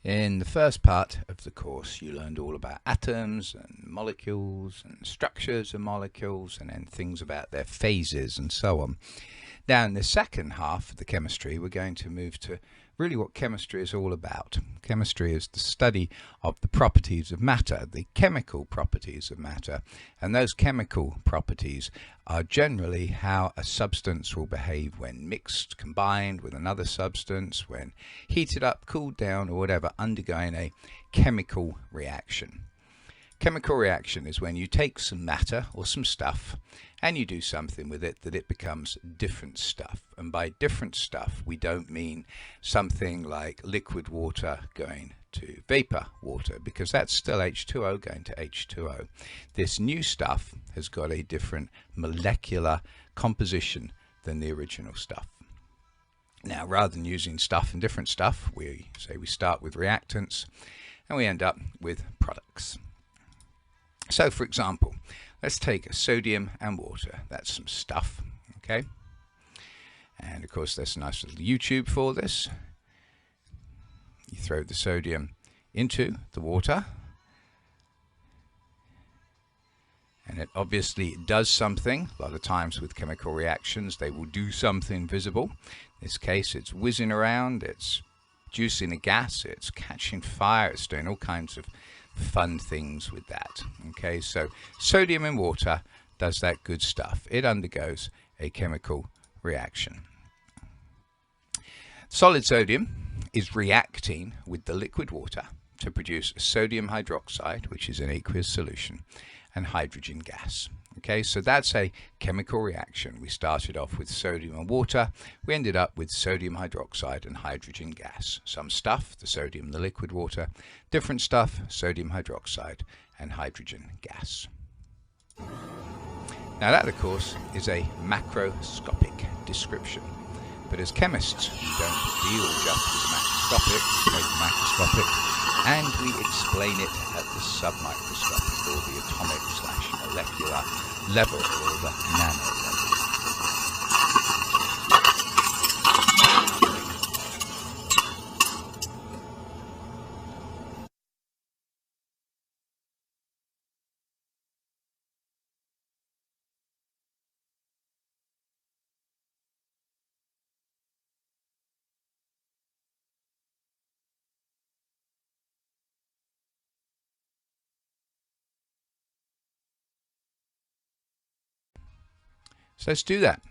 In the first part of the course, you learned all about atoms and molecules and structures of molecules and then things about their phases and so on. Now, in the second half of the chemistry, we're going to move to really what chemistry is all about. Chemistry is the study of the properties of matter, the chemical properties of matter, and those chemical properties are generally how a substance will behave when mixed, combined with another substance, when heated up, cooled down, or whatever, undergoing a chemical reaction. Chemical reaction is when you take some matter or some stuff and you do something with it that it becomes different stuff. And by different stuff, we don't mean something like liquid water going to vapor water, because that's still H2O going to H2O. This new stuff has got a different molecular composition than the original stuff. Now, rather than using stuff and different stuff, we say we start with reactants and we end up with products. So, for example, let's take sodium and water. That's some stuff, okay? And of course, there's a nice little YouTube for this. You throw the sodium into the water, and it obviously does something. A lot of times with chemical reactions, they will do something visible. In this case, it's whizzing around, it's producing a gas, it's catching fire, it's doing all kinds of fun things with that. Okay, so sodium in water does that good stuff. It undergoes a chemical reaction. Solid sodium is reacting with the liquid water to produce sodium hydroxide, which is an aqueous solution, and hydrogen gas. Okay, so that's a chemical reaction. We started off with sodium and water. We ended up with sodium hydroxide and hydrogen gas. Some stuff, the sodium, the liquid water. Different stuff, sodium hydroxide and hydrogen gas. Now that, of course, is a macroscopic description. But as chemists, we don't deal just with the macroscopic, we take the macroscopic and we explain it at the submicroscopic or the atomic/molecular level or the nano level. So let's do that.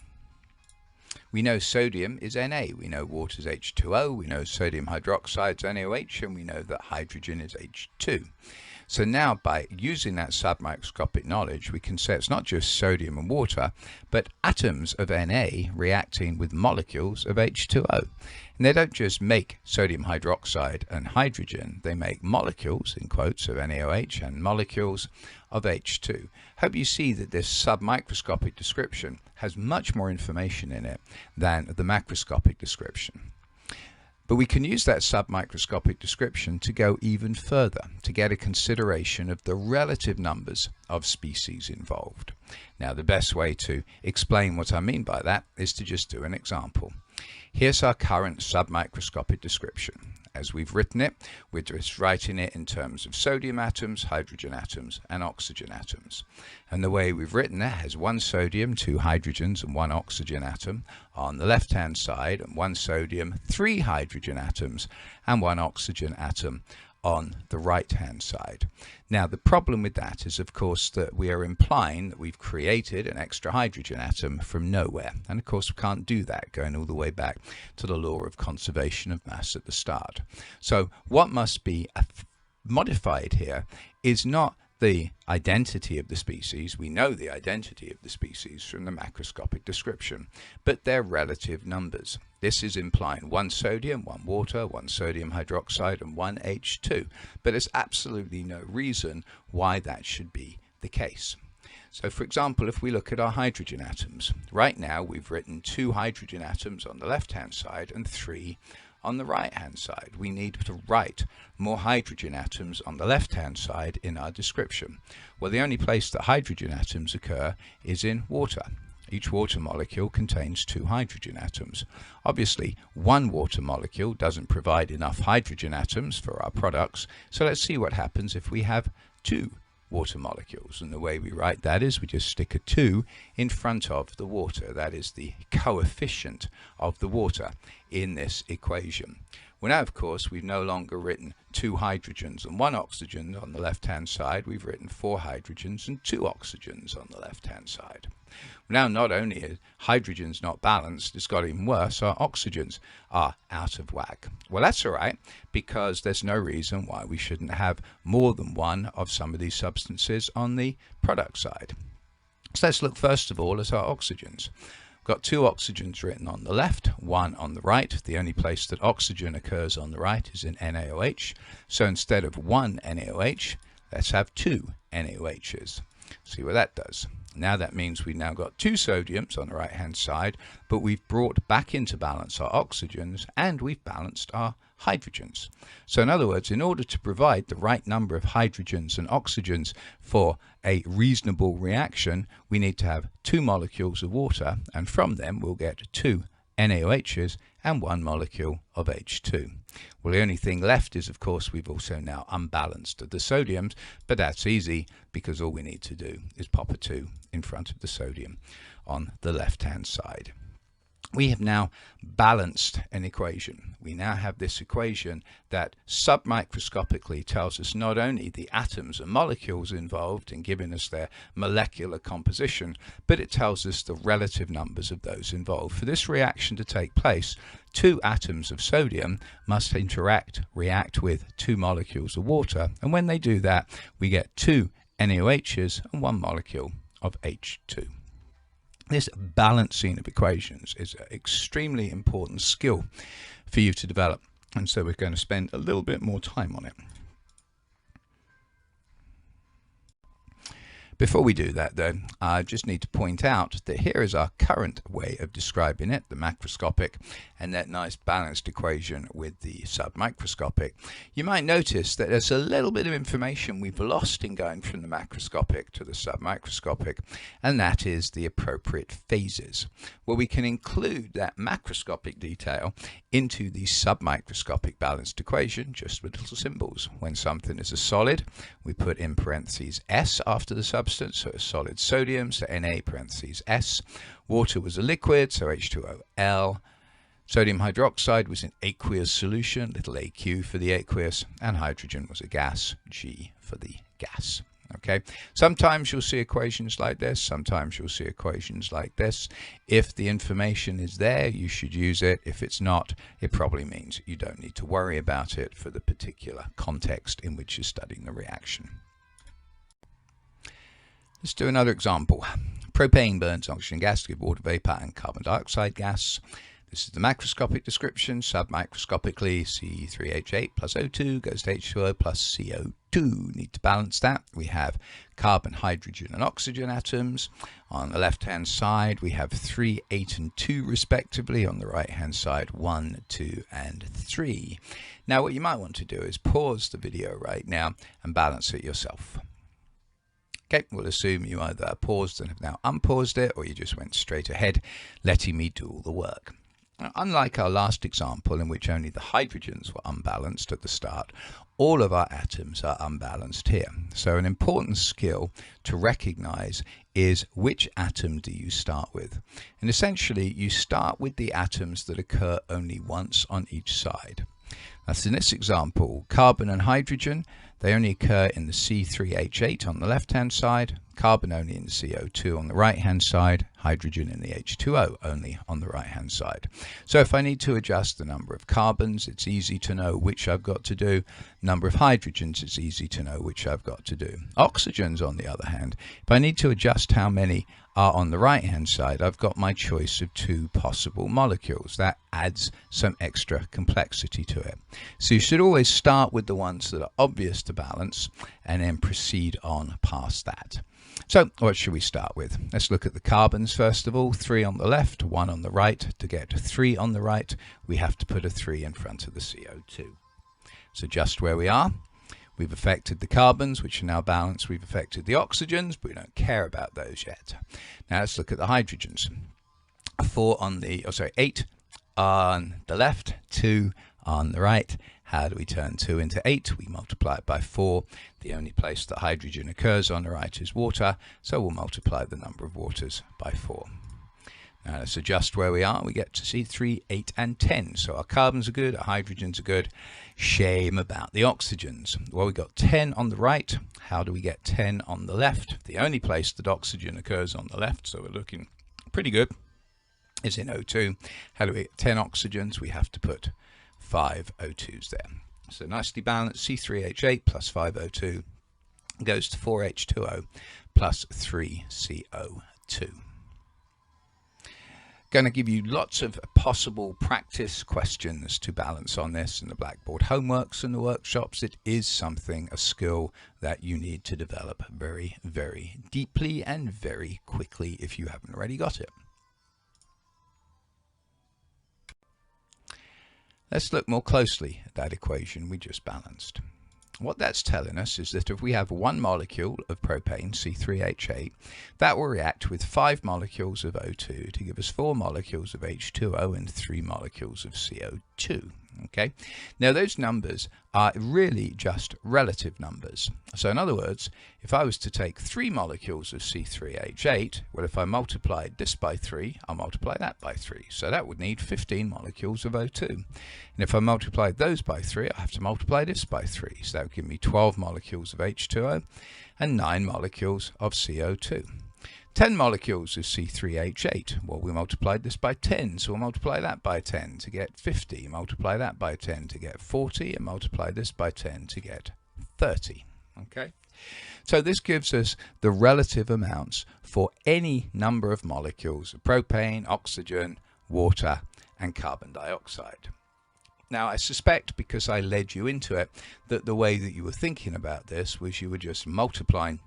We know sodium is Na, we know water is H2O, we know sodium hydroxide is NaOH, and we know that hydrogen is H2. So now by using that submicroscopic knowledge, we can say it's not just sodium and water, but atoms of Na reacting with molecules of H2O. And they don't just make sodium hydroxide and hydrogen, they make molecules, in quotes, of NaOH and molecules of H2. Hope you see that this submicroscopic description has much more information in it than the macroscopic description. But we can use that submicroscopic description to go even further, to get a consideration of the relative numbers of species involved. Now, the best way to explain what I mean by that is to just do an example. Here's our current submicroscopic description. As we've written it, we're just writing it in terms of sodium atoms, hydrogen atoms, and oxygen atoms. And the way we've written it has one sodium, two hydrogens, and one oxygen atom on the left-hand side, and one sodium, three hydrogen atoms, and one oxygen atom on the right-hand side. Now, the problem with that is, of course, that we are implying that we've created an extra hydrogen atom from nowhere. And, of course, we can't do that, going all the way back to the law of conservation of mass at the start. So what must be modified here is not the identity of the species. We know the identity of the species from the macroscopic description, but their relative numbers. This is implying one sodium, one water, one sodium hydroxide, and one H2. But there's absolutely no reason why that should be the case. So, for example, if we look at our hydrogen atoms, right now we've written two hydrogen atoms on the left-hand side and three on the right-hand side. We need to write more hydrogen atoms on the left-hand side in our description. Well, the only place that hydrogen atoms occur is in water. Each water molecule contains 2 hydrogen atoms. Obviously, one water molecule doesn't provide enough hydrogen atoms for our products, so let's see what happens if we have 2 water molecules. And the way we write that is we just stick a 2 in front of the water. That is the coefficient of the water in this equation. Well, now, of course, we've no longer written 2 hydrogens and 1 oxygen on the left-hand side. We've written 4 hydrogens and 2 oxygens on the left-hand side. Now, not only are hydrogens not balanced, it's got even worse, our oxygens are out of whack. Well, that's all right, because there's no reason why we shouldn't have more than one of some of these substances on the product side. So let's look first of all at our oxygens. We've got 2 oxygens written on the left, 1 on the right. The only place that oxygen occurs on the right is in NaOH. So instead of 1 NaOH, let's have 2 NaOHs. See what that does. Now that means we've now got 2 sodiums on the right hand side, but we've brought back into balance our oxygens and we've balanced our hydrogens. So in other words, in order to provide the right number of hydrogens and oxygens for a reasonable reaction, we need to have 2 molecules of water, and from them we'll get 2 NaOHs and 1 molecule of H2. Well, the only thing left is, of course, we've also now unbalanced the sodiums, but that's easy because all we need to do is pop a 2 in front of the sodium on the left-hand side. We have now balanced an equation. We now have this equation that submicroscopically tells us not only the atoms and molecules involved in giving us their molecular composition, but it tells us the relative numbers of those involved. For this reaction to take place, 2 atoms of sodium must react with 2 molecules of water, and when they do that, we get 2 NaOHs and 1 molecule of H2. This balancing of equations is an extremely important skill for you to develop, and so we're going to spend a little bit more time on it. Before we do that, though, I just need to point out that here is our current way of describing it, the macroscopic, and that nice balanced equation with the submicroscopic. You might notice that there's a little bit of information we've lost in going from the macroscopic to the submicroscopic, and that is the appropriate phases, where we can include that macroscopic detail into the submicroscopic balanced equation just with little symbols. When something is a solid, we put in parentheses S after the substance, so a solid sodium, so Na parentheses S. Water was a liquid, so H2OL. Sodium hydroxide was an aqueous solution, little aq for the aqueous, and hydrogen was a gas, G for the gas. Okay, sometimes you'll see equations like this, sometimes you'll see equations like this. If the information is there, you should use it. If it's not, it probably means you don't need to worry about it for the particular context in which you're studying the reaction. Let's do another example. Propane burns oxygen gas to give water vapor and carbon dioxide gas. This is the macroscopic description. Submicroscopically, C3H8 plus O2 goes to H2O plus CO2. Need to balance that. We have carbon, hydrogen, and oxygen atoms. On the left-hand side, we have 3, 8, and 2 respectively. On the right-hand side, 1, 2, and 3. Now, what you might want to do is pause the video right now and balance it yourself. Okay, we'll assume you either paused and have now unpaused it, or you just went straight ahead, letting me do all the work. Now, unlike our last example, in which only the hydrogens were unbalanced at the start, all of our atoms are unbalanced here. So an important skill to recognize is which atom do you start with. And essentially, you start with the atoms that occur only once on each side. That's in this example, carbon and hydrogen, they only occur in the C3H8 on the left-hand side, carbon only in the CO2 on the right-hand side, hydrogen in the H2O only on the right-hand side. So if I need to adjust the number of carbons, it's easy to know which I've got to do. Number of hydrogens, it's easy to know which I've got to do. Oxygens, on the other hand, if I need to adjust how many are on the right-hand side, I've got my choice of 2 possible molecules. That adds some extra complexity to it. So you should always start with the ones that are obvious to balance and then proceed on past that. So what should we start with? Let's look at the carbons first of all. 3 on the left, 1 on the right. To get to 3 on the right, we have to put a 3 in front of the CO2. So just where we are, We've affected the carbons, which are now balanced. We've affected the oxygens, but we don't care about those yet. Now let's look at the hydrogens. 8 on the left, 2 on the right. How do we turn 2 into 8? We multiply it by 4. The only place that hydrogen occurs on the right is water, so we'll multiply the number of waters by 4. Now let's adjust where we are. We get to C3, 8, and 10. So our carbons are good, our hydrogens are good. Shame about the oxygens. Well, we got 10 on the right. How do we get 10 on the left? The only place that oxygen occurs on the left, so we're looking pretty good, is in O2. How do we get 10 oxygens? We have to put 5 O2s there. So nicely balanced, C3H8 plus 5 O2 goes to 4H2O plus 3 CO2. Going to give you lots of possible practice questions to balance on this in the Blackboard homeworks and the workshops. It is something, a skill that you need to develop very, very deeply and very quickly if you haven't already got it. Let's look more closely at that equation we just balanced. What that's telling us is that if we have one molecule of propane, C3H8, that will react with 5 molecules of O2 to give us 4 molecules of H2O and 3 molecules of CO2. Okay, now those numbers are really just relative numbers. So in other words, if I was to take 3 molecules of C3H8, well, if I multiplied this by 3, I'll multiply that by 3. So that would need 15 molecules of O2. And if I multiplied those by 3, I have to multiply this by 3. So that would give me 12 molecules of H2O and 9 molecules of CO2. 10 molecules of C3H8. Well, we multiplied this by 10, so we'll multiply that by 10 to get 50, multiply that by 10 to get 40, and multiply this by 10 to get 30. Okay, so this gives us the relative amounts for any number of molecules of propane, oxygen, water, and carbon dioxide. Now, I suspect, because I led you into it, that the way that you were thinking about this was you were just multiplying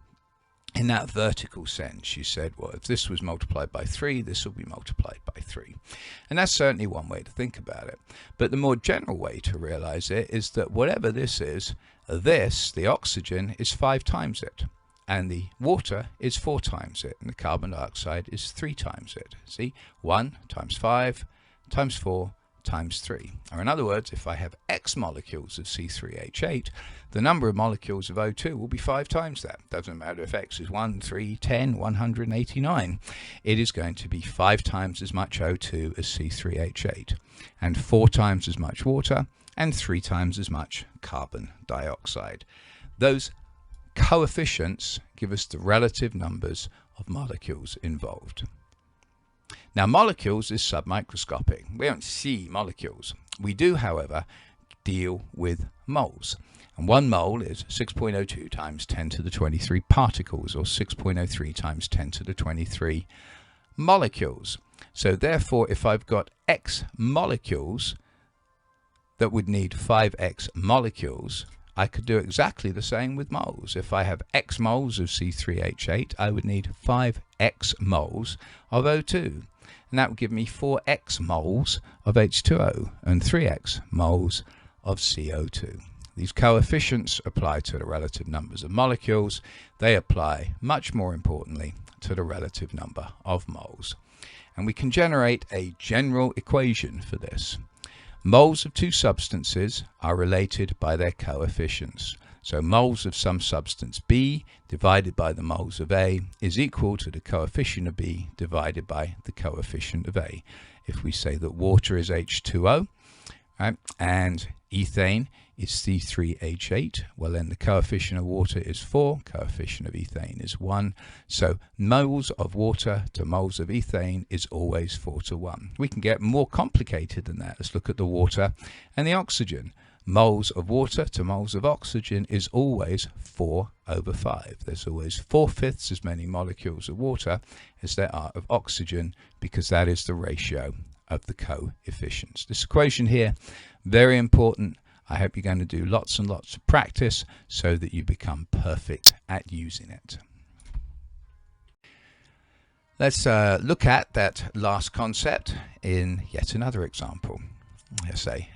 in that vertical sense. You said, well, if this was multiplied by 3, this will be multiplied by 3. And that's certainly one way to think about it. But the more general way to realize it is that whatever this is, the oxygen, is 5 times it. And the water is 4 times it. And the carbon dioxide is 3 times it. See, 1 times 5 times 4 times 3. Or in other words, if I have X molecules of C3H8, the number of molecules of O2 will be 5 times that. Doesn't matter if X is 1, 3, 10, 189. It is going to be 5 times as much O2 as C3H8, and 4 times as much water, and 3 times as much carbon dioxide. Those coefficients give us the relative numbers of molecules involved. Now, molecules is submicroscopic. We don't see molecules. We do, however, deal with moles. And 1 mole is 6.02 times 10 to the 23 particles, or 6.03 times 10 to the 23 molecules. So therefore, if I've got X molecules that would need 5X molecules, I could do exactly the same with moles. If I have X moles of C3H8, I would need 5X moles of O2. And that would give me 4X moles of H2O and 3X moles of CO2. These coefficients apply to the relative numbers of molecules. They apply, much more importantly, to the relative number of moles. And we can generate a general equation for this. Moles of 2 substances are related by their coefficients. So moles of some substance B divided by the moles of A is equal to the coefficient of B divided by the coefficient of A. If we say that water is H2O, right, and ethane is C3H8, well, then the coefficient of water is 4, coefficient of ethane is 1. So moles of water to moles of ethane is always 4 to 1. We can get more complicated than that. Let's look at the water and the oxygen. Moles of water to moles of oxygen is always 4 over 5. There's always 4/5 as many molecules of water as there are of oxygen, because that is the ratio of the coefficients. This equation here, very important. I hope you're going to do lots and lots of practice so that you become perfect at using it. Let's look at that last concept in yet another example. Let's say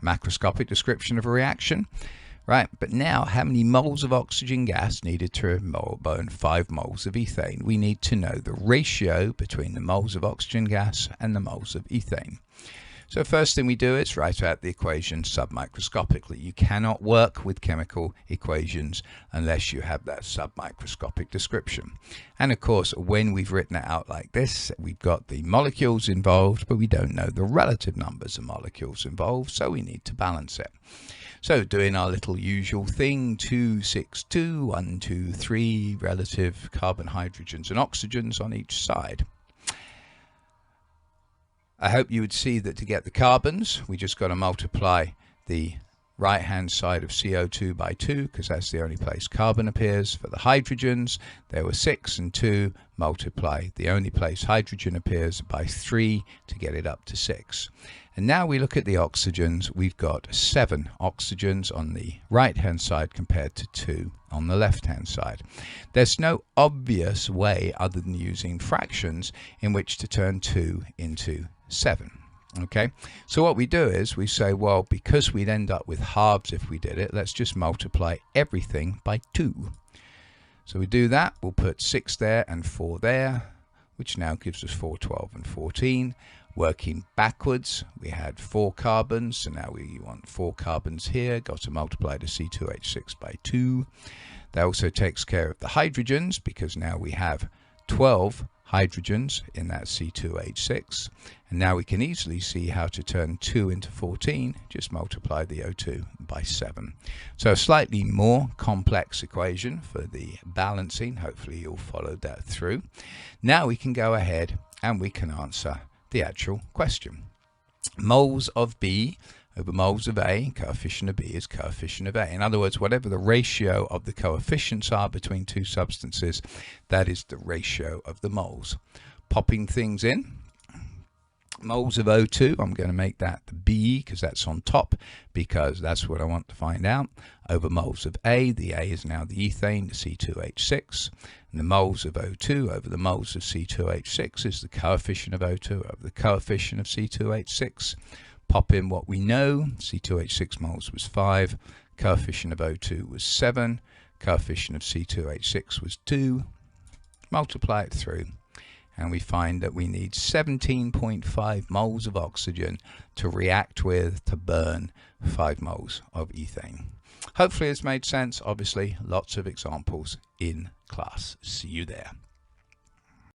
macroscopic description of a reaction. Right, but now how many moles of oxygen gas needed to burn 5 moles of ethane? We need to know the ratio between the moles of oxygen gas and the moles of ethane. So first thing we do is write out the equation submicroscopically. You cannot work with chemical equations unless you have that submicroscopic description. And of course, when we've written it out like this, we've got the molecules involved, but we don't know the relative numbers of molecules involved, so we need to balance it. So doing our little usual thing, 2, 6, 2, 1, 2, 3 relative carbon, hydrogens and oxygens on each side. I hope you would see that to get the carbons, we just got to multiply the right-hand side of CO2 by 2, because that's the only place carbon appears. For the hydrogens, there were 6 and 2, multiply the only place hydrogen appears by 3 to get it up to 6. And now we look at the oxygens. We've got 7 oxygens on the right-hand side compared to 2 on the left-hand side. There's no obvious way other than using fractions in which to turn 2 into 7. Okay, so what we do is we say, well, because we'd end up with halves if we did it, let's just multiply everything by 2. So we do that. We'll put 6 there and 4 there, which now gives us 4, 12 and 14. Working backwards, we had 4 carbons, so now we want 4 carbons here. Got to multiply the C2H6 by 2. That also takes care of the hydrogens, because now we have 12 hydrogens in that C2H6. And now we can easily see how to turn 2 into 14. Just multiply the O2 by 7. So a slightly more complex equation for the balancing. Hopefully you'll follow that through. Now we can go ahead and we can answer the actual question. Moles of B over moles of A, coefficient of B is coefficient of A. In other words, whatever the ratio of the coefficients are between two substances, that is the ratio of the moles. Popping things in, moles of O2, I'm going to make that the B because that's on top, because that's what I want to find out, over moles of A. The A is now the ethane, the C2H6. And the moles of O2 over the moles of C2H6 is the coefficient of O2 over the coefficient of C2H6. Pop in what we know. C2H6 moles was 5, coefficient of O2 was 7, coefficient of C2H6 was 2. Multiply it through, and we find that we need 17.5 moles of oxygen to react with to burn 5 moles of ethane. Hopefully it's made sense. Obviously, lots of examples in class. See you there.